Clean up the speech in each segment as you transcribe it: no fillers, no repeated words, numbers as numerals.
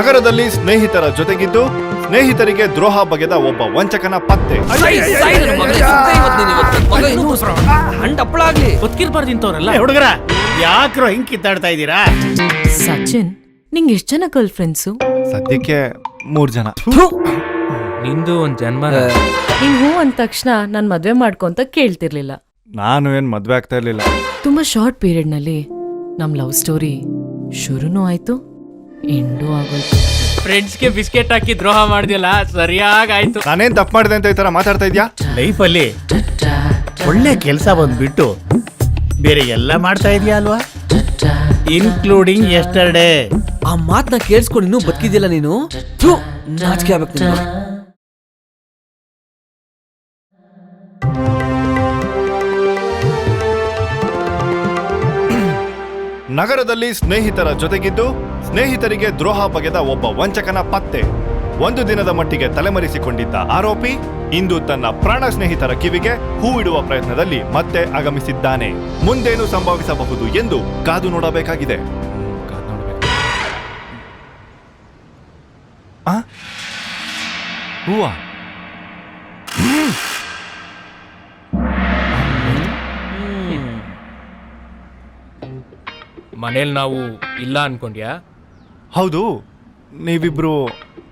ನಗರದಲ್ಲಿ ಸ್ನೇಹಿತರ ಜೊತೆಗಿದ್ದು ಸ್ನೇಹಿತರಿಗೆ ದ್ರೋಹ ಬಗೆದ ಒಬ್ಬ ವಂಚಕನ ಪತ್ತೆ. ಹುಡುಗರ ಯಾಕ್ರೋ ಹಿಂಗ್ ಕಿತ್ತಾಡ್ತಾ ಇದ್ದೀರಾ? ಸಚಿನ್, ನಿಂಗೆ ಎಷ್ಟ್ ಜನ ಗರ್ಲ್ ಫ್ರೆಂಡ್ಸು? ಸದ್ಯಕ್ಕೆ 3 ಜನ. ನಿಂದು ಒಂದ್ ಜನ್ಮ. ನೀನ್ ಹೂ ಅಂದ ತಕ್ಷಣ ನಾನ್ ಮದ್ವೆ ಮಾಡ್ಕೊಂತ ಕೇಳ್ತಿರ್ಲಿಲ್ಲ. ನಾನು ಏನ್ ಮದ್ವೆ ಆಗ್ತಾ ಇರ್ಲಿಲ್ಲ. ತುಂಬಾ ಶಾರ್ಟ್ ಪೀರಿಯಡ್ ನಲ್ಲಿ ನಮ್ ಲವ್ ಸ್ಟೋರಿ ಶುರುನೂ ಆಯ್ತು, ಎಂಡೂ ಆಗೋಯ್ತು. ಫ್ರೆಂಡ್ಸ್ಗೆ ಬಿಸ್ಕೆಟ್ ಹಾಕಿ ದ್ರೋಹ ಮಾಡ್ದಿಲ್ಲ, ಸರಿಯಾಗಾಯ್ತು. ನಾನೇನ್ ತಪ್ಪು ಮಾಡಿದೆ ಅಂತ ಈ ತರ ಮಾತಾಡ್ತಾ ಇದ್ಯಾ? ಲೈಫಲ್ಲಿ ಒಳ್ಳೆ ಕೆಲಸ ಬಂದ್ಬಿಟ್ಟು ಬೇರೆ ಎಲ್ಲ ಮಾಡ್ತಾ ಇದೀಯ ಅಲ್ವಾ, ಇನ್ಕ್ಲೂಡಿಂಗ್ ಎಸ್ಟರ್ಡೇ. ಆ ಮಾತನ್ನ ಕೇಳಿಸ್ಕೊಂಡು ಇನ್ನೂ ಬದುಕಿದ್ದಿಲ್ಲ ನೀನು. ನಾಚಿಕೆ ಆಗ್ಬೇಕು ನಿನ್ಗೆ. ನಗರದಲ್ಲಿ ಸ್ನೇಹಿತರ ಜೊತೆಗಿದ್ದು ಸ್ನೇಹಿತರಿಗೆ ದ್ರೋಹ ಬಗೆದ ಒಬ್ಬ ವಂಚಕನ ಪತ್ತೆ. 1 ದಿನದ ಮಟ್ಟಿಗೆ ತಲೆಮರೆಸಿಕೊಂಡಿದ್ದ ಆರೋಪಿ ಇಂದು ತನ್ನ ಪ್ರಾಣ ಸ್ನೇಹಿತರ ಕಿವಿಗೆ ಹೂ ಇಡುವ ಪ್ರಯತ್ನದಲ್ಲಿ ಮತ್ತೆ ಆಗಮಿಸಿದ್ದಾನೆ. ಮುಂದೇನು ಸಂಭವಿಸಬಹುದು ಎಂದು ಕಾದು ನೋಡಬೇಕಾಗಿದೆ. ಹೂವ ಮನೇಲಿ ನಾವು ಇಲ್ಲ ಅನ್ಕೊಂಡ್ಯಾ? ಹೌದು, ನೀವಿಬ್ರು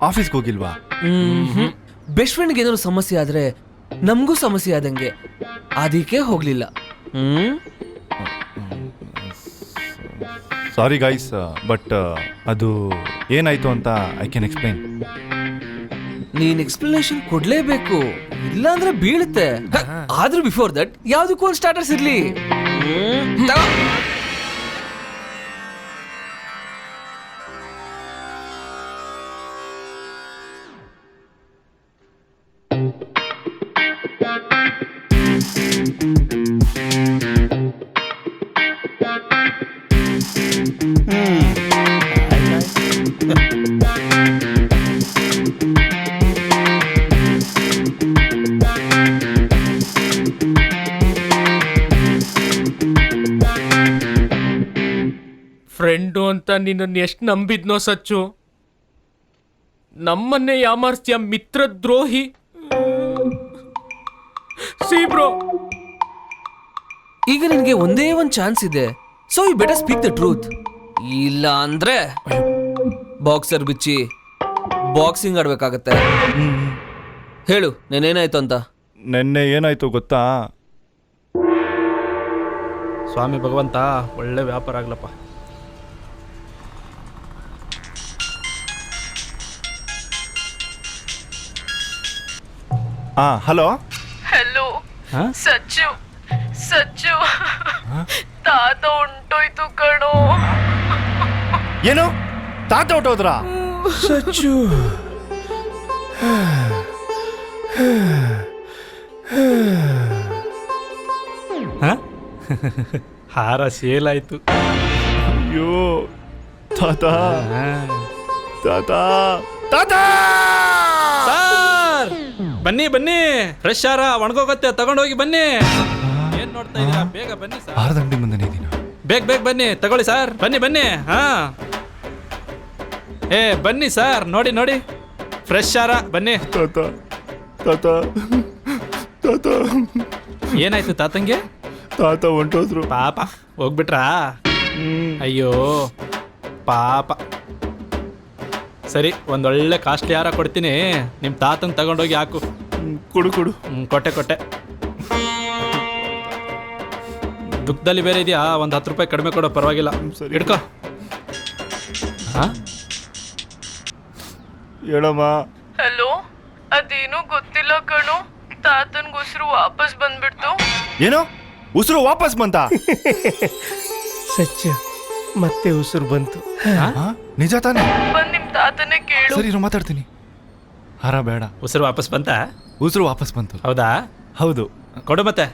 ಆಫೀಸ್ಗೆ ಹೋಗಿಲ್ವಾ? ಬೆಸ್ಟ್ ಫ್ರೆಂಡ್ಗೆ ಏನಾದ್ರು ಸಮಸ್ಯೆ ಆದ್ರೆ ನಮಗೂ ಸಮಸ್ಯೆ ಆದಂಗೆ, ಅದಕ್ಕೆ ಹೋಗ್ಲಿಲ್ಲ. ಸಾರಿ ಗೈಸ್, ಬಟ್ ಅದು ಏನಾಯ್ತು ಅಂತ ಐ ಕ್ಯಾನ್ ಎಕ್ಸ್ಪ್ಲೈನ್. ನೀನ್ ಎಕ್ಸ್ಪ್ಲನೇಷನ್ ಕೊಡ್ಲೇಬೇಕು, ಇಲ್ಲ ಅಂದ್ರೆ ಬೀಳುತ್ತೆ. ಆದ್ರೂ ಬಿಫೋರ್ ದಟ್ ಯಾವ್ದಕ್ಕೂ ಒಂದು ಸ್ಟಾರ್ಟರ್ಸ್ ಇರ್ಲಿ. ಫ್ರೆಂಡು ಅಂತ ನಿನ್ನನ್ನು ಎಷ್ಟು ನಂಬಿದ್ನೋ ಸಚ್ಚು, ನಮ್ಮನ್ನೇ ಯಾಮಾರ್ಸ್ತೀಯ ಮಿತ್ರ ದ್ರೋಹಿ. ಬ್ರೋ, ಈಗ ನಿನ್ಗೆ ಒಂದೇ ಒಂದು ಚಾನ್ಸ್ ಇದೆ, so you better speak the truth. ಇಲ್ಲ ಅಂದ್ರೆ ಬಾಕ್ಸರ್ ಬಿಚ್ಚಿ ಬಾಕ್ಸಿಂಗ್ ಆಡ್ಬೇಕಾಗತ್ತೆ. ಹೇಳು ನೆನ್ನೇನಾಯ್ತು ಅಂತ. ನೆನ್ನೆ ಏನಾಯ್ತು ಗೊತ್ತಾ? ಸ್ವಾಮಿ ಭಗವಂತ ಒಳ್ಳೆ ವ್ಯಾಪಾರ ಆಗ್ಲಪ್ಪ. ಹಲೋ ಹಲೋ ಸಚ್ಚು, ಸಚ್ಚು ತಾತ ಉಂಟೋಯ್ತು ಕಣೋ. ಏನು ತಾತ ಹೊಟ್ಟೋದ್ರಾ? ಸಚ್ಚು ಹಾರ ಸೇಲ್ ಆಯ್ತು. ಅಯ್ಯೋ ತಾತ, ತಾತ, ತಾತ! ಬನ್ನಿ ಬನ್ನಿ, ಫ್ರೆಶ್ ಹಾರ ಒಣಗೋಗತ್ತೆ, ತಗೊಂಡೋಗಿ ಬನ್ನಿ. ಏನ್ ನೋಡ್ತಾ ಇದೀರಾ, ಬೇಗ ಬನ್ನಿ ಸರ್. 6 ಗಂಟೆ ಮುಂದೆ ಇದೀನ. ಬೇಗ ಬನ್ನಿ, ತಗೊಳ್ಳಿ ಸರ್, ಬನ್ನಿ ಬನ್ನಿ. ಬನ್ನಿ ಸರ್, ನೋಡಿ ನೋಡಿ, ಫ್ರೆಶ್ ಹಾರ, ಬನ್ನಿ. ತಾತ, ತಾತ, ತಾತ, ಏನಾಯ್ತು ತಾತಂಗೆ? ತಾತ ಹೊಂಟೋದ್ರು. ಪಾಪ ಹೋಗ್ಬಿಟ್ರಾ? ಅಯ್ಯೋ ಪಾಪ. ಸರಿ, ಒಂದೊಳ್ಳೆ ಕಾಸ್ಟ್ಲಿ ಹಾರ ಕೊಡ್ತೀನಿ, ನಿಮ್ಮ ತಾತಂಗೆ ತಗೊಂಡೋಗಿ ಹಾಕು. ಕೊಡು ಕೊಡು. ಕೊಟ್ಟೆ. ದುಃಖದಲ್ಲಿ ಬೇರೆ ಇದೆಯಾ, ಒಂದು 10 ರೂಪಾಯಿ ಕಡಿಮೆ ಕೊಡೋ, ಪರವಾಗಿಲ್ಲ. ಸರಿ. ಹಿಡ್ಕೋ. ಹೇಳಮ್ಮ. ಹಲೋ, ಅದೇನೋ ಗೊತ್ತಿಲ್ಲ ಕಣೋ, ತಾತನ್ಗ ಉಸಿರು ವಾಪಸ್ ಬಂದ್ಬಿಡ್ತು. ಏನೋ ಉಸಿರು ವಾಪಸ್ ಬಂತ? ಸಚ್ಚು ಮತ್ತೆ ಉಸಿರು ಬಂತು. ನಿಜ ತಾನೆ? ಬಂದ್ ನಿಮ್ ತಾತನೇ ಕೇಳು. ಸರಿ, ನಾನು ಮಾತಾಡ್ತೀನಿ. ಹಾರ ಬೇಡ. ಉಸಿರು ವಾಪಸ್ ಬಂತ? ಉಸಿರು ವಾಪಸ್ ಬಂತು. ಹೌದಾ? ಹೌದು. ಕೊಡು ಮತ್ತೆ.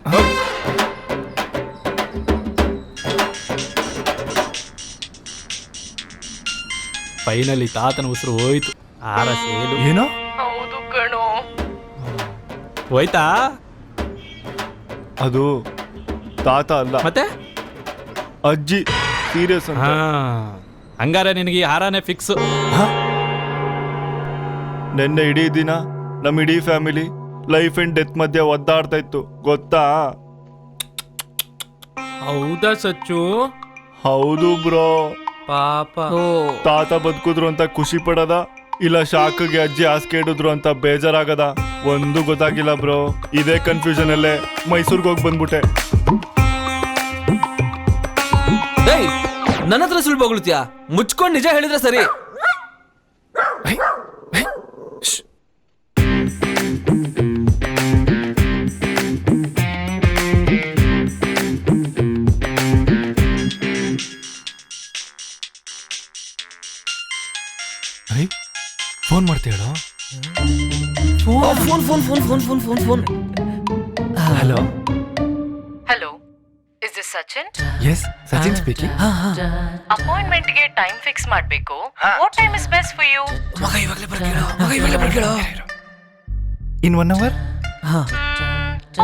ಫೈನಲಿ ತಾತನ ಉಸಿರು ಹೋಯ್ತು, ಹಾರ ಸೇಲು. ಏನೋ? ಹೌದು ಕಣೋ. ಹೋಯ್ತಾ? ಅದು ತಾತ ಅಲ್ಲ, ಮತ್ತೆ ಅಜ್ಜಿ. ಸೀರಿಯಸ್ ಅಂತ. ಹಂಗಾರೆ ನಿನಗೆ ಈ ಹಾರನೇ ಫಿಕ್ಸ್. ನಿನ್ನೆ ಇಡೀ ದಿನ ನಮ್ಮ ಇಡೀ ಫ್ಯಾಮಿಲಿ ಲೈಫ್ ಅಂಡ್ ಡೆತ್ ಮಧ್ಯೆ ಒದ್ದಾಡ್ತಾ ಇತ್ತು ಗೊತ್ತಾ? ಹೌದಾ ಸಚ್ಚು? ಹೌದು ಬ್ರೋ. ಪಾಪ. ಓ ತಾತ ಬದುಕಿದ್ರು ಅಂತ ಖುಷಿ ಪಡದ, ಇಲ್ಲ ಶಾಖಗೆ ಅಜ್ಜಿ ಹಾಸಿಗೆ ಇಡಿದ್ರು ಅಂತ ಬೇಜಾರಾಗದ, ಒಂದು ಗೊತ್ತಾಗಿಲ್ಲ ಬ್ರೋ. ಇದೇ ಕನ್ಫ್ಯೂಷನ್ ಅಲ್ಲೇ ಮೈಸೂರ್ಗೆ ಹೋಗಿ ಬಂದ್ಬಿಟ್ಟೆ. ಏಯ್, ನನ್ನ ಹತ್ರ ಸುಳ್ಳು ಬೊಗಳ್ತೀಯಾ? ಮುಚ್ಕೊಂಡು ನಿಜ ಹೇಳಿದ್ರೆ ಸರಿ. ಫೋನ್ ಮಾಡ್ತೀಯೋ? Phone phone phone phone phone phone phone. Hello. Hello, is this Sachin? Yes, Sachin speaking. Appointment ಗೆ ಟೈಮ್ ಫಿಕ್ಸ್ ಮಾಡಬೇಕು. What time is best for you? ಮಗ ಇವಾಗಲೇ ಬರ್ಕೇಳೋ. In 1 hour?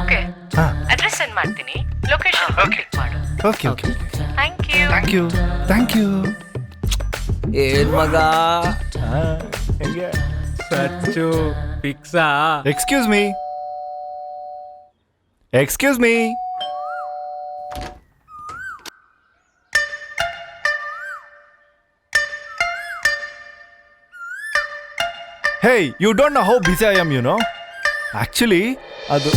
ಓಕೆ, ಹಾ, ಅಡ್ರೆಸ್ ಸೆಂಡ್ ಮಾಡ್ತೀನಿ. ಲೊಕೇಶನ್ ಕ್ಲಿಕ್ ಮಾಡು. Okay okay. Thank you. Thank you thank you. ಏನ್ ಮಗ? ಸಚ್ಚು ಫಿಕ್ಸಾ? Excuse me. Excuse me. Hey, you don't know how busy I am, you know? Actually, ಅದು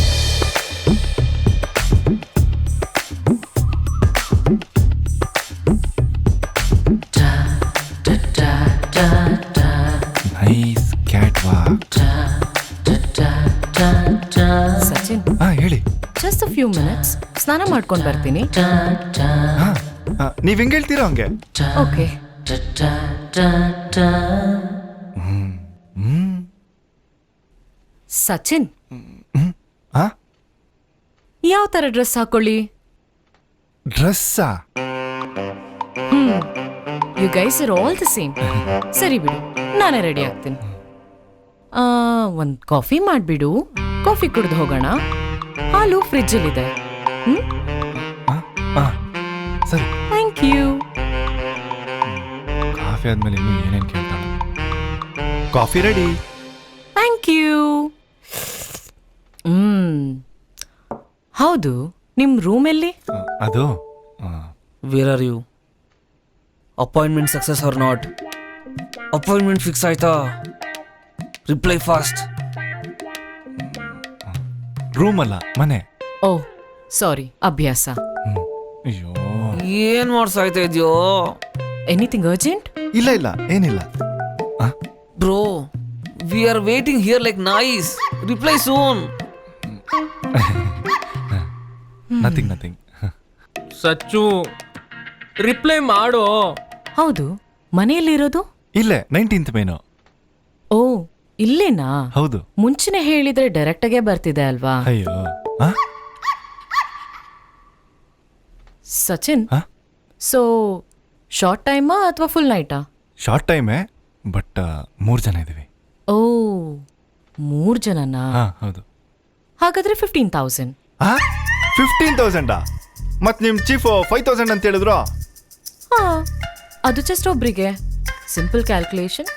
ನೈಸ್ ಕ್ಯಾಟ್ ವಾಕ್. ಸಚಿನ್, ಹೇಳಿ. Just a few minutes, ಸ್ನಾನ ಮಾಡ್ಕೊಂಡು ಬರ್ತೀನಿ. ನೀವ್ ಹೆಂಗ್ ಹೇಳ್ತೀರಾ ಹಂಗೆ? ಓಕೆ. ಸಚಿನ್, ಯಾವ ತರ ಡ್ರೆಸ್ ಹಾಕೊಳ್ಳಿ? ಡ್ರೆಸ್ಸಾ? You guys are all the same. ಸರಿ ಬಿಡು, ನಾನೇ ರೆಡಿ ಆಗ್ತೀನಿ. ಒಂದ್ ಕಾಫಿ ಮಾಡ್ಬಿಡು, ಕಾಫಿ ಕುಡ್ದು ಹೋಗೋಣ. ಹಾಲು ಫ್ರಿಜ್ ಅಲ್ಲಿ ಇದೆ. ಸರಿ. Thank you. ಕಾಫಿ ಆದ್ಮೇಲೆ ಇನ್ನು ಏನೇನ್ ಕೇಳ್ತಾಳೆ? Coffee ready. Thank you. ಹೌದು, ನಿಮ್ ರೂಮ್ ಎಲ್ಲಿ? ಅದು where are you? Appointment success or not? Appointment fix ಆಯ್ತಾ? Reply fast. ರೂಮ್ ಅಲ್ಲ, ಮನೆ. ಓ ಸಾರಿ, ಅಭ್ಯಾಸ. ಅಯ್ಯೋ, ಏನ್ ಮಾಡ್ಸಾಯ್ತಾ ಇದೆಯೋ? Anything urgent? ಇಲ್ಲ ಇಲ್ಲ, ಏನಿಲ್ಲ. Bro, we are waiting here like nice. Reply soon. Nothing nothing. Sachchu reply ಮಾಡು. ಹೌದು, ಮನೆಯಲ್ಲಿರೋದು? ಇಲ್ಲೇ 19th ಮೇನು. ಓ, ಇಲ್ಲೇನಾ? ಹೌದು. ಮುಂಚೆನೆ ಹೇಳಿದ್ರೆ ಡೈರೆಕ್ಟ್ ಆಗೇ ಬರ್ತಿದೆ ಅಲ್ವಾ? ಅಯ್ಯೋ. ಸಚಿನ್, ಸೊ ಶಾರ್ಟ್ ಟೈಮಾ ಅಥವಾ ಫುಲ್ ನೈಟಾ? ಶಾರ್ಟ್ ಟೈಮೇ, ಬಟ್ 3 ಜನ ಇದೀವಿ. ಓ, 3 ಜನನಾ? ಹೌದು. ಹಾಗಾದ್ರೆ 15,000. 15,000? ಮತ್ ನಿಮ್ ಚೀಫ್ 5,000 ಅಂತ ಹೇಳಿದ್ರು. ಹಾ, ಅದು ಜಸ್ಟ್ ಒಬ್ರಿಗೆ. Simple calculation,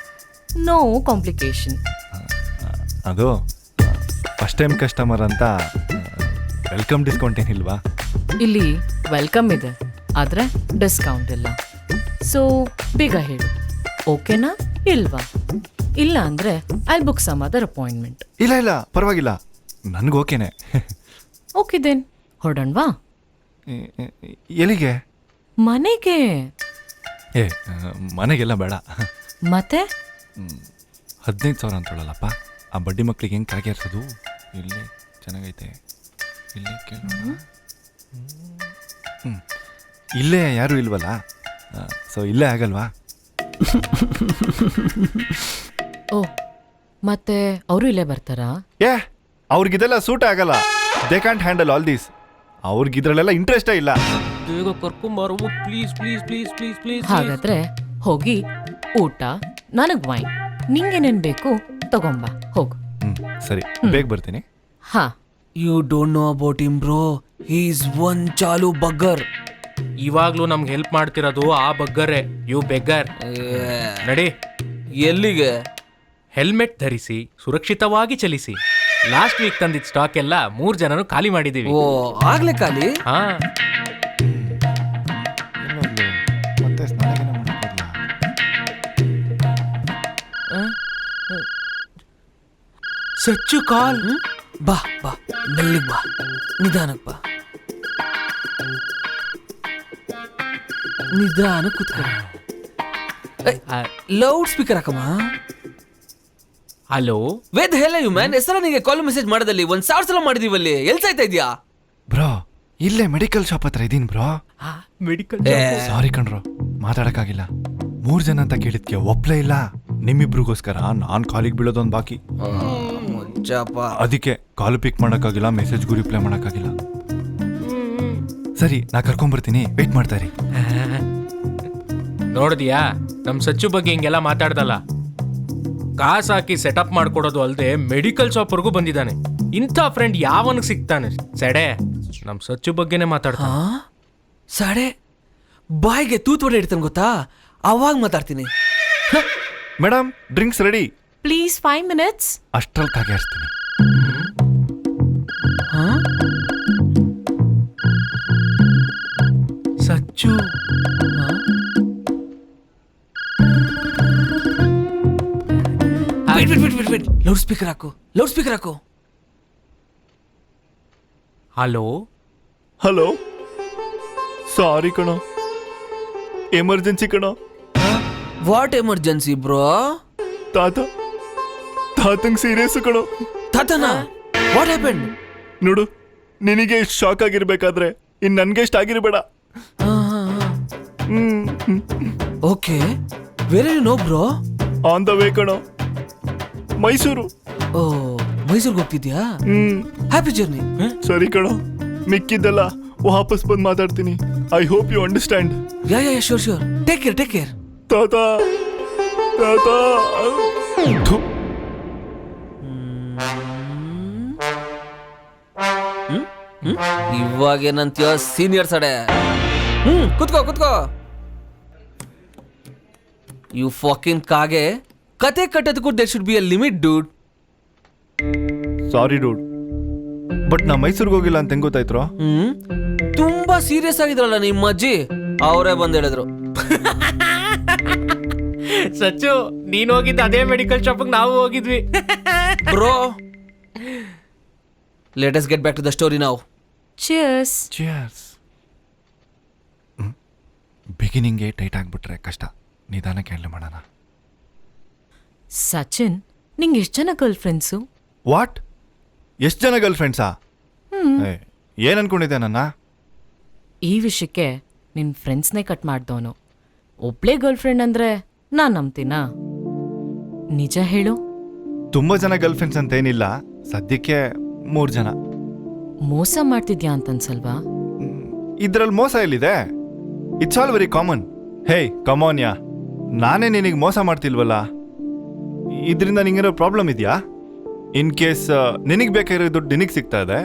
no complication. ಅದು ಫಸ್ಟ್ ಟೈಮ್ ಕಸ್ಟಮರ್ ಅಂತ ವೆಲ್ಕಮ್ ಡಿಸ್ಕೌಂಟ್ ಏನಿಲ್ವಾ? ಇಲ್ಲಿ ವೆಲ್ಕಮ್ ಇದೆ, ಆದ್ರೆ ಡಿಸ್ಕೌಂಟ್ ಇಲ್ಲ. ಸೊ ಬೇಗ ಹೇಳು, ಓಕೆನಾ ಇಲ್ವಾ? ಇಲ್ಲ ಅಂದ್ರೆ I book some other appointment. ಇಲ್ಲ ಇಲ್ಲ, ಪರವಾಗಿಲ್ಲ, ನನ್ಗೆ ಓಕೆನೆ. Okay then ಹೊರಡೋಣವಾ? ಎಲ್ಲಿಗೆ? ಮನೆಗೆ. ಏ, ಮನೆಗೆಲ್ಲ ಬೇಡ. ಮತ್ತೆ 15,000 ಅಂತೇಳಲ್ಲಪ್ಪ. ಆ ಬಡ್ಡಿ ಮಕ್ಳಿಗೆ ಹೆಂಗೆ ಕಾಗೇರ್ಸೋದು? ಇಲ್ಲಿ ಚೆನ್ನಾಗೈತೆ, ಇಲ್ಲೇ ಕೇಳೋಣ. ಇಲ್ಲೇ ಯಾರೂ ಇಲ್ವಲ್ಲ, ಸೊ ಇಲ್ಲೇ ಆಗಲ್ವಾ? ಓ, ಮತ್ತೆ ಅವರು ಇಲ್ಲೇ ಬರ್ತಾರಾ? ಏ, ಅವ್ರಿಗಿದೆಲ್ಲ ಸೂಟ್ ಆಗಲ್ಲ. They can't handle all these. ಅವ್ರಿಗಿದ್ರಲ್ಲೆಲ್ಲ ಇಂಟ್ರೆಸ್ಟೇ ಇಲ್ಲ. ಬೇಗ ಕರ್ಕೊಂಬಾರು please please please please please. ಹಾಗಾದ್ರೆ ಹೋಗಿ ಊಟ, ನನಗ್ ವೈನ್, ನಿಂಗೇನೇನ್ ಬೇಕು ತಗೊಂಬ, ಹೋಗು. ಸರಿ, ಬೇಗ ಬರ್ತೀನಿ. ಹಾ. You don't know about him bro. He is one ಚಾಲು ಬಗ್ಗರ್. ಇವಾಗ್ಲೂ ನಮ್ಗೆ ಹೆಲ್ಪ್ ಮಾಡ್ತಿರೋದು ಆ ಬಗ್ಗರೇ. You beggar. ನಡಿ. ಎಲ್ಲಿಗೆ? ಹೆಲ್ಮೆಟ್ ಧರಿಸಿ ಸುರಕ್ಷಿತವಾಗಿ ಚಲಿಸಿ. ಲಾಸ್ಟ್ ವೀಕ್ ತಂದಿದ್ದ ಸ್ಟಾಕ್ ಎಲ್ಲ 3 ಜನನು ಖಾಲಿ ಮಾಡಿದೀವಿ. ಓ ಆಗ್ಲೇ ಖಾಲಿ. ಹಾ, ಮತ್ತೆ ಸ್ನಾನಗೇನ ಮಾಡಕ್ಕಾಗಲ್ಲ. ಸಚ್ಚು ಕಾಲ್. ಬಾ ಬಾ ಮೆಲ್ಲಿಗ್ ಬಾ, ನಿಧಾನಕ್ ಬಾ, ನಿಧಾನ ಕೂತ್ಕೊ. ಲೌಡ್ ಸ್ಪೀಕರ್ ಹಾಕಮ್ಮ. Hello, where the hell are you man, ಹೆಸರ ನಿಂಗೆ ಕಾಲ್ ಮೆಸೇಜ್ ಮಾಡೋದಲ್ಲಿ 1,000 ಸಲ ಮಾಡಿದೀವಲ್ಲಿ. ಎಲ್ ಸಾಯ್ತಾ ಇದ್ಯಾ? ಬ್ರೋ ಇಲ್ಲೇ ಮೆಡಿಕಲ್ ಶಾಪ್ ಹತ್ರ ಇದೀನಿ ಬ್ರೋ. ಮೆಡಿಕಲ್. ಸಾರಿ ಕಣ್ರೋ, ಮಾತಾಡಕ್ಕಾಗಿಲ್ಲ. 3 ಜನ ಅಂತ ಕೇಳಿದ್ಕೆ ಒಪ್ಲೇ ಇಲ್ಲ. ನಿಮ್ಮಿಬ್ರಿಗೋಸ್ಕರ ನಾನ್ ಕಾಲಿಗೆ ಬೀಳೋದೊಂದು ಬಾಕಿ. ಅದಕ್ಕೆ ಕಾಲು ಪಿಕ್ ಮಾಡಕ್ಕಾಗಿಲ್ಲ, ಮೆಸೇಜ್ಗೂ ರಿಪ್ಲೈ ಮಾಡಕ್ಕಾಗಿಲ್ಲ. ಸರಿ, ನಾ ಕರ್ಕೊಂಡ್ಬರ್ತೀನಿ, ವೇಟ್ ಮಾಡ್ತಾ ಇರಿ. ನೋಡಿದ್ಯಾ, ನಮ್ ಸಚ್ಚು ಬಗ್ಗೆ ಹಿಂಗೆಲ್ಲ ಮಾತಾಡ್ದಲ್ಲ. ಕಾಸು ಹಾಕಿ ಸೆಟಪ್ ಮಾಡ್ಕೊಡೋದು ಅಲ್ಲದೆ ಮೆಡಿಕಲ್ ಶಾಪ್ವರೆಗೂ ಬಂದಿದ್ದಾನೆ. ಇಂಥ ಫ್ರೆಂಡ್ ಯಾವನಿಗೆ ಸಿಗ್ತಾನೆ? ಸೆಡೆ, ನಮ್ ಸಚ್ಚು ಬಗ್ಗೆನೇ ಮಾತಾಡ್ತಾನೆ. ಸಾಡೆ ಬಾಯಿಗೆ ತೂತ್ವಡೆ ಇಡ್ತಾನೆ ಗೊತ್ತಾ, ಅವಾಗ ಮಾತಾಡ್ತೀನಿ. Madam, drinks ready. Please 5 minutes. ಅಷ್ಟ್ರಲ್ಲಿ ಕಾಗೆ ಹರಿಸ್ತೀನಿ. ಸಚ್ಚು ಲೌಡ್ ಸ್ಪೀಕರ್ ಹಾಕು, ಲೌಡ್ ಸ್ಪೀಕರ್ ಹಾಕು. ಹಲೋ, ಹಲೋ, ಸಾರಿ ಕಣೋ, ಎಮರ್ಜೆನ್ಸಿ ಕಣೋ. What emergency bro? ತಾತಂಗ್ ಸೀರಿಯಸ್ ಕಣೋ. ತಾತನ ವಾಟ್ ಹ್ಯಾಪನ್? ನೋಡು, ನಿನಗೆ ಇಷ್ಟು ಶಾಕ್ ಆಗಿರ್ಬೇಕಾದ್ರೆ ಇನ್ ನನ್ಗೆ ಇಷ್ಟ ಆಗಿರ್ಬೇಡ. Okay, where you know bro? On the way ಕಣೋ, ಮೈಸೂರು. ಓ, ಮೈಸೂರ್ಗೆ ಹೋಗ್ತಿದ್ಯಾ? Happy journey. ಸರಿ ಕಣೋ, ಮಿಕ್ಕಿದ್ದೆಲ್ಲ ವಾಪಸ್ ಬಂದು ಮಾತಾಡ್ತೀನಿ. I hope you understand. Ya ya sure sure, take care, take care. ತಾತ ತಾತ. ಇವಾಗೇನಂತೀಯ ಸೀನಿಯರ್ ಸಡೆ? ಕುತ್ಕೋ ಕುತ್ಕೋ. ಯು ಫಾಕಿಂಗ್ ಕಾಗೆ, ಕತೆ ಕಟ್ಟೋದಕ್ಕೂ there should be a limit dude. Sorry dude, but ನಾ ಮೈಸೂರಿಗೆ ಹೋಗಿಲ್ಲ ಅಂತ ಹೆಂಗ್ ಗೊತ್ತಾಯ್ತ್ರೋ? ತುಂಬಾ ಸೀರಿಯಸ್ ಆಗಿದ್ರಲ್ಲ ನಿಮ್ಮ ಅಜ್ಜಿ, ಅವರೇ ಬಂದ್ ಹೇಳಿದ್ರು. ಸಚ್ಚು, ನೀನ್ ಹೋಗಿದ್ದ ಅದೇ ಮೆಡಿಕಲ್ ಶಾಪಿಗೆ ನಾವು ಹೋಗಿದ್ವಿ. Bro, let us get back to the story now. Cheers. Cheers. ಬಿಗಿನಿಂಗ್ಗೆ ಟೈಟ್ ಆಗ್ಬಿಟ್ರೆ ಕಷ್ಟ, ನಿಧಾನಕ್ಕೆ ಹ್ಯಾಂಡಲ್ ಮಾಡೋಣ. ಸಚಿನ್, ನಿಂಗೆ ಎಷ್ಟು ಜನ ಗರ್ಲ್ ಫ್ರೆಂಡ್ಸು? ವಾಟ್? ಎಷ್ಟು ಜನ ಗರ್ಲ್ ಫ್ರೆಂಡ್ಸಾ? ಏನ್ ಅನ್ಕೊಂಡಿದ್ದೆ ನನ್ನ? ಈ ವಿಷಯಕ್ಕೆ ನಿನ್ನ ಫ್ರೆಂಡ್ಸ್ನೇ ಕಟ್ ಮಾಡ್ದವನು. ಒಬ್ಳೇ ಗರ್ಲ್ ಫ್ರೆಂಡ್ ಅಂದ್ರೆ ನಾನ್ ನಂಬ್ತೀನಾ? ನಿಜ ಹೇಳು. ತುಂಬಾ ಜನ ಗರ್ಲ್ ಫ್ರೆಂಡ್ಸ್ ಅಂತ ಏನಿಲ್ಲ, ಸದ್ಯಕ್ಕೆ 3 ಜನ. ಮೋಸ ಮಾಡ್ತಿದ್ಯಾ ಅಂತನ್ಸಲ್ವಾ? ಇದ್ರಲ್ಲಿ ಮೋಸ ಎಲ್ಲಿದೆ? It's all very common. Hey come on, ya ನಿನಗೆ ಮೋಸ ಮಾಡ್ತಿಲ್ವಲ್ಲ, ಇದರಿಂದ ನಿಂಗೇನೋ ಪ್ರಾಬ್ಲಮ್ ಇದೆಯಾ? ಇನ್ ಕೇಸ್ ನಿನಗೆ ಬೇಕಾಗಿರೋ ದುಡ್ಡು ನಿನಗೆ ಸಿಗ್ತಾ ಇದೆ,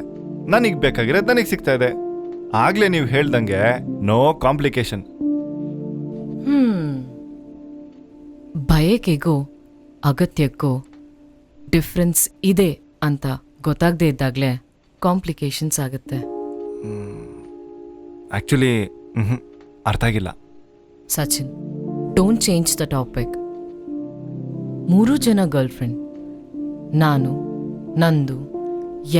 ನನಗೆ ಬೇಕಾಗಿರೋದು ನನಗೆ ಸಿಗ್ತಾ ಇದೆ. ಆಗ್ಲೇ ನೀವು ಹೇಳ್ದಂಗೆ ನೋ ಕಾಂಪ್ಲಿಕೇಶನ್. ಬಯಕೆಗೂ ಅಗತ್ಯಕ್ಕೂ ಡಿಫ್ರೆನ್ಸ್ ಇದೆ ಅಂತ ಗೊತ್ತಾಗದೇ ಇದ್ದಾಗಲೇ ಕಾಂಪ್ಲಿಕೇಶನ್ಸ್ ಆಗುತ್ತೆ. ಆಕ್ಚುಲಿ ಅರ್ಥ ಆಗಿಲ್ಲ. Sachin, don't change the topic. 3 ಜನ ಗರ್ಲ್ ಫ್ರೆಂಡ್, ನಾನು, ನಂದು,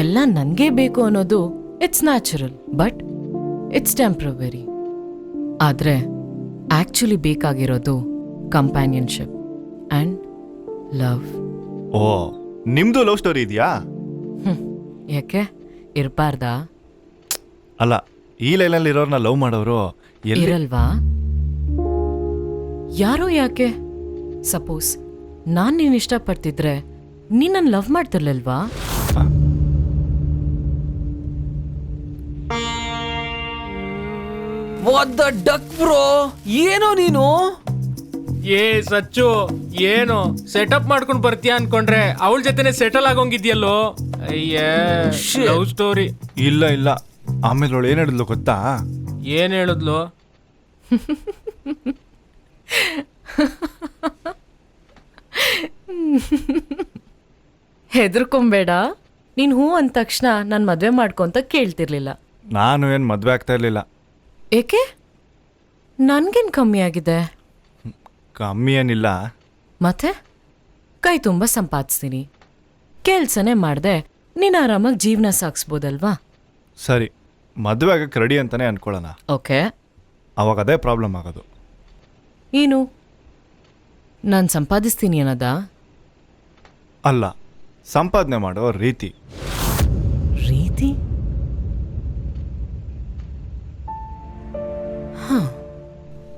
ಎಲ್ಲ ನನಗೇ ಬೇಕು ಅನ್ನೋದು it's natural, but it's temporary. ಆದರೆ ಆ್ಯಕ್ಚುಲಿ ಬೇಕಾಗಿರೋದು ಕಂಪ್ಯಾನಿಯನ್ಶಿಪ್ ಆ್ಯಂಡ್ ಲವ್. ಓ, ನಿಮ್ದು ಲವ್ ಸ್ಟೋರಿ ಇದೆಯಾ? ಯಾಕೆ ಇರಬಾರ್ದಾ? ಅಲ್ಲ, ಈ ಲೈನಲ್ಲಿ ಇರೋರ್ನ ಲವ್ ಮಾಡೋರು ಇರಲ್ವಾ? ಯಾರೋ ಯಾಕೆ? ಸಪೋಸ್ ನಾನು ನೀನು ಇಷ್ಟಪಡ್ತಿದ್ರೆ ನೀನು ನನ್ನ ಲವ್ ಮಾಡ್ತಿರ್ಲಿಲ್ವಾ? ವಾಟ್ ದ ಡಕ್ ಬ್ರೋ, ಏನೋ ನೀನು? ಏ ಸಚ್ಚು, ಏನು ಸೆಟಪ್ ಮಾಡ್ಕೊಂಡು ಬರ್ತೀಯ ಅನ್ಕೊಂಡ್ರೆ ಅವಳ ಜೊತೆನೆ ಸೆಟಲ್ ಆಗೋಂಗಿದ್ಯಲ್ಲೋ. ಅಯ್ಯೇ, ಲವ್ ಸ್ಟೋರಿ. ಇಲ್ಲ ಇಲ್ಲ, ಆಮೇಲೆ ಅವಳು ಏನ್ ಹೇಳಿದ್ಲು ಗೊತ್ತಾ? ಏನ್ ಹೇಳಿದ್ಲು? ಹೆದರ್ಕೊಂಬೇಡ. ನೀನ್ ಹೂ ಅಂದ ತಕ್ಷಣ ನಾನು ಮದ್ವೆ ಮಾಡ್ಕೊಂತ ಕೇಳ್ತಿರ್ಲಿಲ್ಲ. ನಾನು ಏನು ಮದುವೆ ಆಗ್ತಾ ಇರಲಿಲ್ಲ. ಏಕೆ? ನನ್ಗೇನ್ ಕಮ್ಮಿ ಆಗಿದೆ? ಕಮ್ಮಿ ಏನಿಲ್ಲ. ಮತ್ತೆ ಕೈ ತುಂಬ ಸಂಪಾದಿಸ್ತೀನಿ, ಕೆಲ್ಸನೇ ಮಾಡ್ದೆ ನೀನ್ ಆರಾಮಾಗಿ ಜೀವನ ಸಾಗಿಸ್ಬೋದಲ್ವಾ? ಸರಿ, ಮದುವೆ ಆಗಕ್ಕೆ ರೆಡಿ ಅಂತಾನೆ ಅನ್ಕೊಳ್ಳೋಣ. ಓಕೆ, ಅವಾಗ ಅದೇ ಪ್ರಾಬ್ಲಮ್ ಆಗೋದು. ಏನು ನಾನು ಸಂಪಾದಿಸ್ತೀನಿ ಅನ್ನೋದ? ಅಲ್ಲ, ಸಂಪಾದನೆ ಮಾಡೋ ರೀತಿ. ರೀತಿ?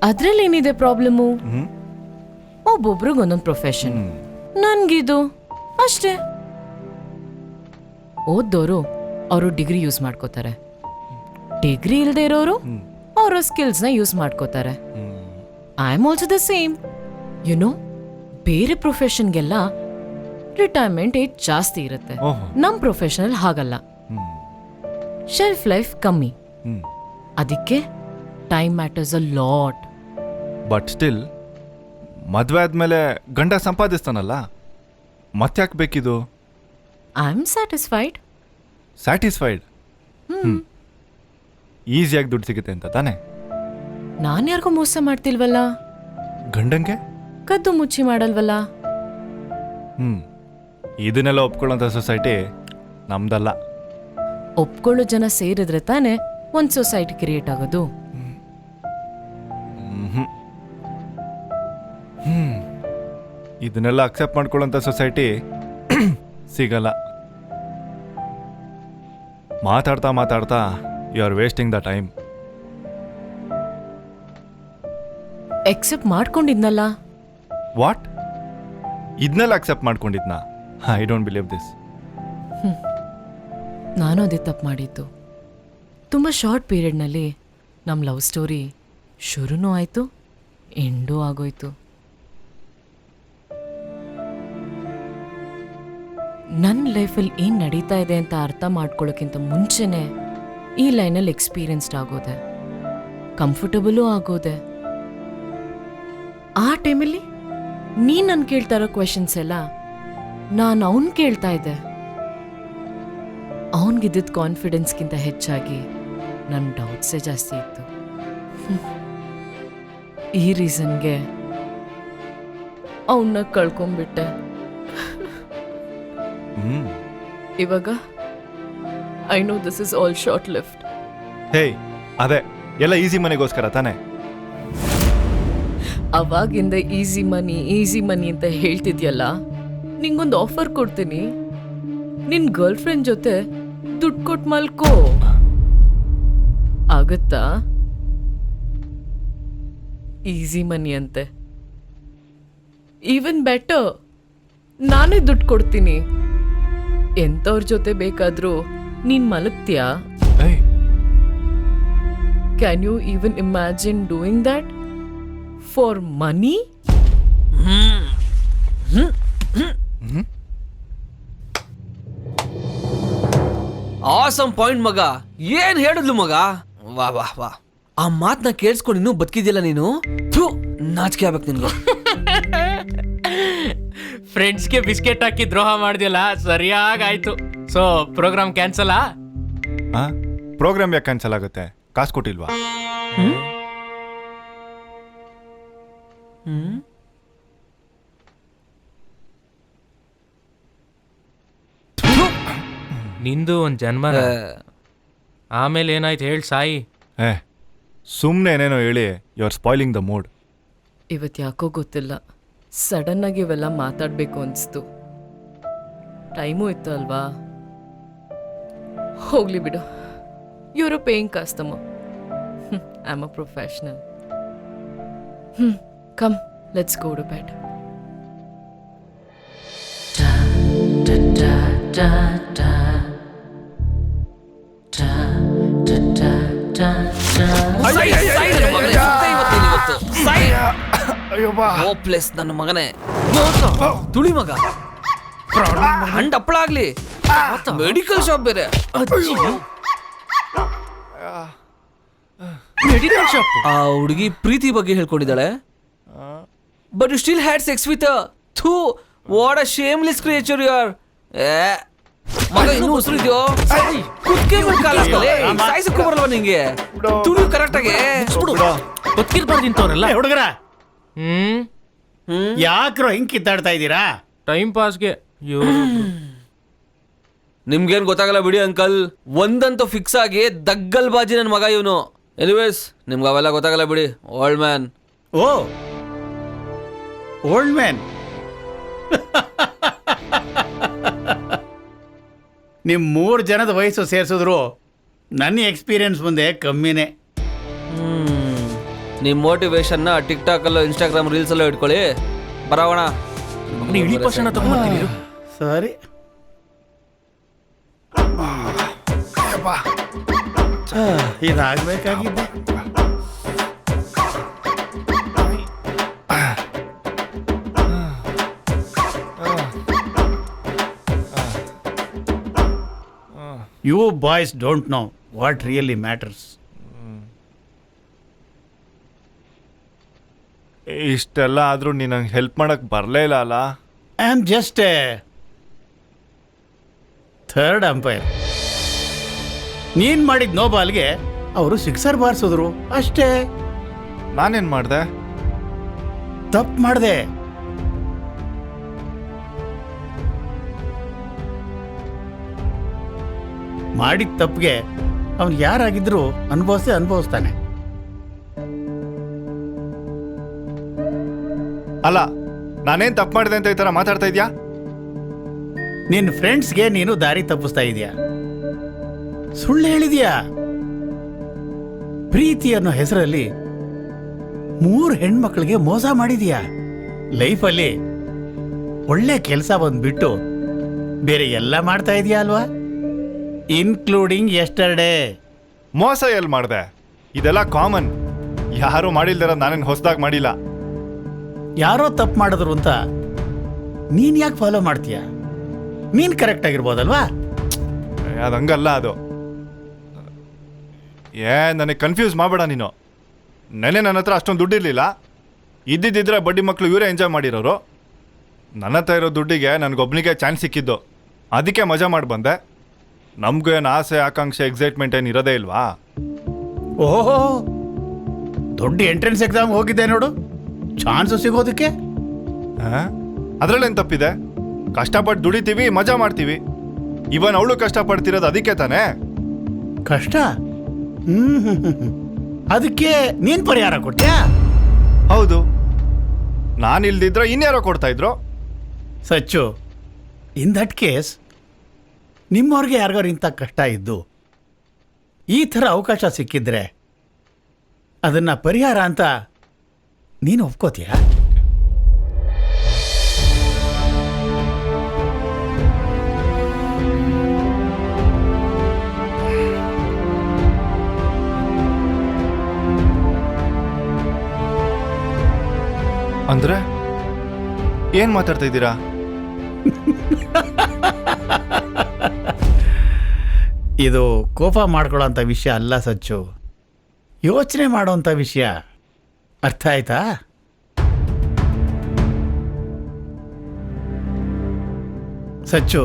ಅದ್ರಲ್ಲೇನಿದೆ ಪ್ರಾಬ್ಲಮ್ಮು? ಒಬ್ಬೊಬ್ರಿಗೆ ಒಂದೊಂದು ಪ್ರೊಫೆಷನ್. ನನ್ಗಿದು ಅಷ್ಟೇ. ಓದ್ದೋರು ಅವರು ಡಿಗ್ರಿ ಯೂಸ್ ಮಾಡ್ಕೋತಾರೆ, ಡಿಗ್ರಿ ಇಲ್ಲದೆ ಇರೋರು ಅವರ ಸ್ಕಿಲ್ಸ್ನ ಯೂಸ್ ಮಾಡ್ಕೋತಾರೆ. I am also the same. YONO, ಬೇರೆ ಪ್ರೊಫೆಷನ್ಗೆಲ್ಲ ರಿಟೈರ್ಮೆಂಟ್ ಏಜ್ ಜಾಸ್ತಿ ಇರುತ್ತೆ. ನಮ್ ಪ್ರೊಫೆಷನಲ್ ಹಾಗಲ್ಲ, ಶೆಲ್ಫ್ ಲೈಫ್ ಕಮ್ಮಿ. ಅದಕ್ಕೆ time matters a lot. But still ಮದುವೆ ಆದಮೇಲೆ ಗಂಡ ಸಂಪಾದಿಸ್ತಾನಲ್ಲ, ಮತ್ತೆ ಯಾಕೆ ಬೇಕಿದು? I am satisfied. ಸ್ಯಾಟಿಸ್ಫೈಡ್? ಈಸಿಯಾಗಿ ದುಡ್ಡು ಸಿಗುತ್ತೆ ಅಂತ ತಾನೆ? ನಾನು ಯಾರಿಗೂ ಮೋಸ ಮಾಡ್ತಿಲ್ವಲ್ಲ, ಗಂಡಂಗೆ ಕದ್ದು ಮುಚ್ಚಿ ಮಾಡಲ್ವಲ್ಲ. ಇದನ್ನೆಲ್ಲ ಒಪ್ಕೊಳ್ಳೋಂಥ ಸೊಸೈಟಿ ನಮ್ದಲ್ಲ. ಒಪ್ಕೊಳ್ಳೋ ಜನ ಸೇರಿದ್ರೆ ತಾನೆ ಒಂದ್ ಸೊಸೈಟಿ ಕ್ರಿಯೇಟ್ ಆಗೋದು. ಇದನ್ನೆಲ್ಲ ಅಕ್ಸೆಪ್ಟ್ ಮಾಡ್ಕೊಳ್ಳೋಂಥ ಸೊಸೈಟಿ ಸಿಗಲ್ಲ. ಮಾತಾಡ್ತಾ ಮಾತಾಡ್ತಾ you are wasting the time. Except ಮಾಡ್ಕೊಂಡಿದ್ನಲ್ಲ. ವಾಟ್? ಇದನ್ನೆಲ್ಲ ಅಕ್ಸೆಪ್ಟ್ ಮಾಡ್ಕೊಂಡಿದ್ನಾ? I don't believe this. ನಾನು ಅದೇ ತಪ್ಪು ಮಾಡಿದ್ದು. ತುಂಬ ಶಾರ್ಟ್ ಪೀರಿಯಡ್ನಲ್ಲಿ ನಮ್ಮ ಲವ್ ಸ್ಟೋರಿ ಶುರುನೂ ಆಯಿತು, ಎಂಡೂ ಆಗೋಯ್ತು. ನನ್ನ ಲೈಫಲ್ಲಿ ಏನು ನಡೀತಾ ಇದೆ ಅಂತ ಅರ್ಥ ಮಾಡ್ಕೊಳ್ಳೋಕ್ಕಿಂತ ಮುಂಚೆನೇ ಈ ಲೈನಲ್ಲಿ ಎಕ್ಸ್ಪೀರಿಯನ್ಸ್ಡ್ ಆಗೋದೆ, ಕಂಫರ್ಟಬಲೂ ಆಗೋದೆ. ಆ ಟೈಮಲ್ಲಿ ನೀನು ನಾನು ಕೇಳ್ತಾ ಇರೋ ಕ್ವೆಶನ್ಸ್ ಎಲ್ಲ ನಾನು ಅವನು ಕೇಳ್ತಾ ಇದ್ದೆ. ಅವನಿಗಿದ್ದ ಕಾನ್ಫಿಡೆನ್ಸ್ಗಿಂತ ಹೆಚ್ಚಾಗಿ ನನ್ನ ಡೌಟ್ಸೇ ಜಾಸ್ತಿ ಇತ್ತು. ಈ ರೀಸನ್ಗೆ ಅವನ್ನ ಕಳ್ಕೊಂಡ್ಬಿಟ್ಟೆ. ಇವಾಗ I know this is all short lift. Hey, ಅದೇ ಎಲ್ಲ ಈಸಿ ಮನೆಗೋಸ್ಕರ ತಾನೆ? ಅವಾಗಿಂದ ಈಸಿ ಮನಿ ಅಂತ ಹೇಳ್ತಿದ್ಯಲ್ಲ, ನಿಂಗೊಂದು ಆಫರ್ ಕೊಡ್ತೀನಿ. ನಿನ್ ಗರ್ಲ್ ಫ್ರೆಂಡ್ ಜೊತೆ ದುಡ್ಡು ಕೊಟ್ಟು ಮಲ್ಕೋ, ಆಗುತ್ತಾ? ಈಸಿ ಮನಿ ಅಂತೆ. ಈವನ್ ಬೆಟರ್, ನಾನೇ ದುಡ್ಡು ಕೊಡ್ತೀನಿ. ಎಂತವ್ರ ಜೊತೆ ಬೇಕಾದ್ರೂ ನೀನ್ ಮಲಗ್ತೀಯಾ? ಏಯ್, can you even imagine doing that for money? Awesome point ಮಗ. ಏನ್ ಹೇಳಿದ್ಲು ಮಗ? ವಾ ವಾ ವಾ. ಆ ಮಾತನ್ನ ಕೇಳಿಸ್ಕೊಂಡು ಇನ್ನೂ ಬದುಕಿದ್ಯಲ್ಲ ನೀನು. ಥು, ನಾಚಿಕೆ ಆಗ್ಬೇಕು ನಿನ್ಗೆ. ಫ್ರೆಂಡ್ಸ್ಗೆ ಬಿಸ್ಕೆಟ್ ಹಾಕಿ ದ್ರೋಹ ಮಾಡ್ದಿಲ್ಲ, ಸರಿಯಾಗಾಯ್ತು. So program cancel? ಪ್ರೋಗ್ರಾಮ್ ಯಾಕೆ ಕ್ಯಾನ್ಸಲ್ ಆಗುತ್ತೆ? ಕಾಸು ಕೊಟ್ಟಿಲ್ವಾ? ನಿಂದು ಒಂದ್ ಜನ್ಮ. ಆಮೇಲೆ ಏನಾಯ್ತು ಹೇಳಿ ಸಾಯಿ. ಸುಮ್ಮನೆ ಏನೇನೋ ಹೇಳಿ you are spoiling the mood. ಇವತ್ತು ಯಾಕೋ ಗೊತ್ತಿಲ್ಲ, ಸಡನ್ ಆಗಿ ಇವೆಲ್ಲ ಮಾತಾಡಬೇಕು ಅನಿಸ್ತು. ಟೈಮು ಇತ್ತು ಅಲ್ವಾ? ಹೋಗ್ಲಿ ಬಿಡು, you're a paying customer. I'm a professional. Come, let's go to bed. Hopeless ನನ್ನ ಮಗನೇ. ತುಳಿ ಮಗ, ಹಂಡ್ ಹಪ್ಪಳ ಆಗ್ಲಿ, ಮೆಡಿಕಲ್ ಶಾಪ್ ಬೇರೆ. Medical shop. ಆ ಹುಡುಗಿ ಪ್ರೀತಿ ಬಗ್ಗೆ ಹೇಳ್ಕೊಂಡಿದ್ದಾಳೆ. But you still had sex with ಥೂ what a shameless creature you are. ಮಗ ಇನ್ನೂ ಉಸಿರು ಇದೆಯೋ? ಕುತ್ಕೆ ಮೇಲೆ ಕಾಲ್ ಹಾಕಲ್ಲ. ಸಾಯಿಸಕ್ಕೂ ಬರಲ್ವಾ ನಿಂಗೆ? ತುಳು ಕರೆಕ್ಟ್ ಆಗಿ ಗೊತ್ತಿರ್ಬಾರ್ದು ಇಂಥವ್ರೆಲ್ಲ. ಹುಡುಗರ ಹ್ಮ್ ಯಾಕ್ರೋ ಹಿಂಗ್ ಕಿತ್ತಾಡ್ತಾ ಇದ್ದೀರಾ? ಟೈಮ್ ಪಾಸ್ಗೆ. ನಿಮ್ಗೇನ್ ಗೊತ್ತಾಗಲ್ಲ ಬಿಡಿ ಅಂಕಲ್. ಒಂದಂತೂ ಫಿಕ್ಸ್ ಆಗಿ ದಗ್ಗಲ್ ಬಾಜಿ ನನ್ನ ಮಗ ಇವನು. ಎನಿವೇಸ್ ನಿಮ್ಗೆ ಅವೆಲ್ಲ ಗೊತ್ತಾಗಲ್ಲ ಬಿಡಿ. Old man. Oh old man. ನಿಮ್ 3 ಜನದ ವಯಸ್ಸು ಸೇರಿಸಿದ್ರು ನನ್ನ ಎಕ್ಸ್ಪೀರಿಯನ್ಸ್ ಮುಂದೆ ಕಮ್ಮಿನೇ. ನಿಮ್ ಮೋಟಿವೇಶನ್ನ ಟಿಕ್ ಟಾಕ್ ಅಲ್ಲೋ ಇನ್ಸ್ಟಾಗ್ರಾಮ್ ರೀಲ್ಸ್ ಅಲ್ಲೋ ಇಟ್ಕೊಳ್ಳಿ. ಬರೋಣ. ಇಡೀ ಪರ್ಸನ್ ತಗೊಂಡ್ಬರ್ತೀನಿ. ಸರಿ. ಇದಾಗಬೇಕಾಗಿದ್ದೆ. You boys don't know what really matters. ಇಷ್ಟೆಲ್ಲ ಆದ್ರೂ ನೀನು ನಂಗೆ ಹೆಲ್ಪ್ ಮಾಡಕ್ ಬರಲೇ ಇಲ್ಲ ಅಲ್ಲ. I am just a third umpire. ನೀನ್ ಮಾಡಿದ ನೋ ಬಾಲ್ಗೆ ಅವರು 6 ಬಾರಿಸಿದ್ರು ಅಷ್ಟೇ. ನಾನೇನ್ ಮಾಡ್ದೆ? ತಪ್ಪು ಮಾಡಿದೆ. ಮಾಡಿದ ತಪ್ಪಿಗೆ ಅವನು ಯಾರಾಗಿದ್ರು ಅನುಭವಿಸ್ತಾನೆ. ಅಲ್ಲ, ನಾನೇನ್ ತಪ್ಪು ಮಾಡಿದೆ ಅಂತ ಈ ತರ ಮಾತಾಡ್ತಾ ಇದ್ಯಾ? ನಿನ್ನ ಫ್ರೆಂಡ್ಸ್ಗೆ ನೀನು ದಾರಿ ತಪ್ಪಿಸ್ತಾ ಇದೀಯ. ಸುಳ್ಳು ಹೇಳಿದ್ಯಾ. ಪ್ರೀತಿ ಅನ್ನೋ ಹೆಸರಲ್ಲಿ 3 ಹೆಣ್ಮಕ್ಳಿಗೆ ಮೋಸ ಮಾಡಿದ್ಯಾ. ಲೈಫಲ್ಲಿ ಒಳ್ಳೆ ಕೆಲಸ ಬಂದ್ಬಿಟ್ಟು ಬೇರೆ ಎಲ್ಲ ಮಾಡ್ತಾ ಇದೀಯಾ ಅಲ್ವಾ, ಇನ್ಕ್ಲೂಡಿಂಗ್ ಎಸ್ಟರ್ಡೇ. ಮೋಸ ಎಲ್ಲಿ ಮಾಡ್ದೆ? ಇದೆಲ್ಲ ಕಾಮನ್. ಯಾರು ಮಾಡಿಲ್ದಿರ ನಾನೇನು ಹೊಸದಾಗಿ ಮಾಡಿಲ್ಲ. ಯಾರೋ ತಪ್ಪು ಮಾಡಿದ್ರು ಅಂತ ನೀನ್ ಯಾಕೆ ಫಾಲೋ ಮಾಡ್ತೀಯ? ನೀನ್ ಕರೆಕ್ಟ್ ಆಗಿರ್ಬೋದಲ್ವಾ? ಅದು ಹಂಗಲ್ಲ. ಅದು ನನಗೆ ಕನ್ಫ್ಯೂಸ್ ಮಾಡಬೇಡ ನೀನು. ನೆನೆ ನನ್ನ ಹತ್ರ ಅಷ್ಟೊಂದು ದುಡ್ಡಿರಲಿಲ್ಲ. ಇದ್ದಿದ್ದಿದ್ರೆ ಬಡ್ಡಿ ಮಕ್ಕಳು ಇವರೇ ಎಂಜಾಯ್ ಮಾಡಿರೋರು. ನನ್ನ ಹತ್ರ ಇರೋ ದುಡ್ಡಿಗೆ ನನಗೊಬ್ಬನಿಗೆ ಚಾನ್ಸ್ ಸಿಕ್ಕಿದ್ದು. ಅದಕ್ಕೆ ಮಜಾ ಮಾಡಿ ಬಂದೆ. ನಮಗೂ ಏನು ಆಸೆ ಆಕಾಂಕ್ಷೆ ಎಕ್ಸೈಟ್ಮೆಂಟ್ ಏನು ಇರೋದೇ ಇಲ್ವಾ? ಓಹೋ, ದೊಡ್ಡ ಎಂಟ್ರೆನ್ಸ್ ಎಕ್ಸಾಮ್ ಹೋಗಿದ್ದೆ ನೋಡು, ಚಾನ್ಸು ಸಿಗೋದಕ್ಕೆ. ಅದರಲ್ಲೇನು ತಪ್ಪಿದೆ? ಕಷ್ಟಪಟ್ಟು ದುಡಿತೀವಿ, ಮಜಾ ಮಾಡ್ತೀವಿ. ಇವನ್ ಅವಳು ಕಷ್ಟಪಡ್ತಿರೋದು ಅದಕ್ಕೆ ತಾನೇ. ಕಷ್ಟ? ಅದಕ್ಕೆ ನೀನ್ ಪರಿಹಾರ ಕೊಟ್ಟ್ಯಾ? ಹೌದು. ನಾನಿಲ್ದಿದ್ರೆ ಇನ್ಯಾರೋ ಕೊಡ್ತಾ ಇದ್ರು. ಸಚ್ಚು, ಇನ್ ದಟ್ ಕೇಸ್ ನಿಮ್ಮವ್ರಿಗೆ ಯಾರಿಗಾರು ಇಂಥ ಕಷ್ಟ ಇದ್ದು ಈ ಥರ ಅವಕಾಶ ಸಿಕ್ಕಿದ್ರೆ ಅದನ್ನ ಪರಿಹಾರ ಅಂತ ನೀನು ಒಪ್ಕೋತೀಯ? ಅಂದ್ರೆ ಏನ್ ಮಾತಾಡ್ತಾ ಇದ್ದೀರಾ? ಇದು ಕೋಪ ಮಾಡ್ಕೊಳ್ಳೋಂಥ ವಿಷಯ ಅಲ್ಲ ಸಚ್ಚು, ಯೋಚನೆ ಮಾಡೋಂಥ ವಿಷಯ. ಅರ್ಥ ಆಯ್ತಾ? Sachu,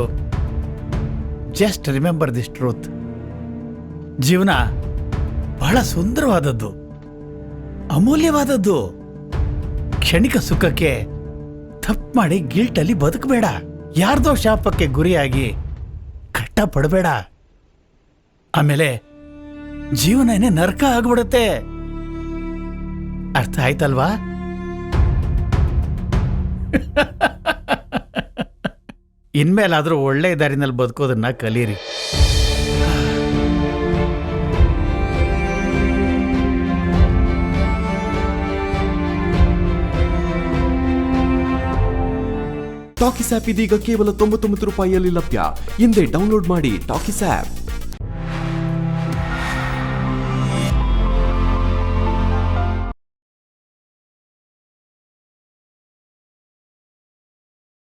just remember this truth. ಜೀವನ ಬಹಳ ಸುಂದರವಾದದ್ದು, ಅಮೂಲ್ಯವಾದದ್ದು. ಕ್ಷಣಿಕ ಸುಖಕ್ಕೆ ತಪ್ಪು ಮಾಡಿ ಗಿಲ್ಟಲ್ಲಿ ಬದುಕಬೇಡ. ಯಾರ್ದೋ ಶಾಪಕ್ಕೆ ಗುರಿಯಾಗಿ ಕಷ್ಟಪಡಬೇಡ. ಆಮೇಲೆ ಜೀವನನೇ ನರಕ ಆಗ್ಬಿಡುತ್ತೆ. ಅರ್ಥ ಆಯ್ತಲ್ವಾ? ಇನ್ಮೇಲಾದ್ರೂ ಒಳ್ಳೆ ದಾರಿನಲ್ಲಿ ಬದುಕೋದನ್ನ ಕಲೀರಿ. ಟಾಕೀಸ್ ಆಪ್ ಇದೀಗ ಕೇವಲ 99 ರೂಪಾಯಿಯಲ್ಲಿ ಲಭ್ಯ. ಹಿಂದೆ ಡೌನ್ಲೋಡ್ ಮಾಡಿ ಟಾಕೀಸ್ ಆಪ್.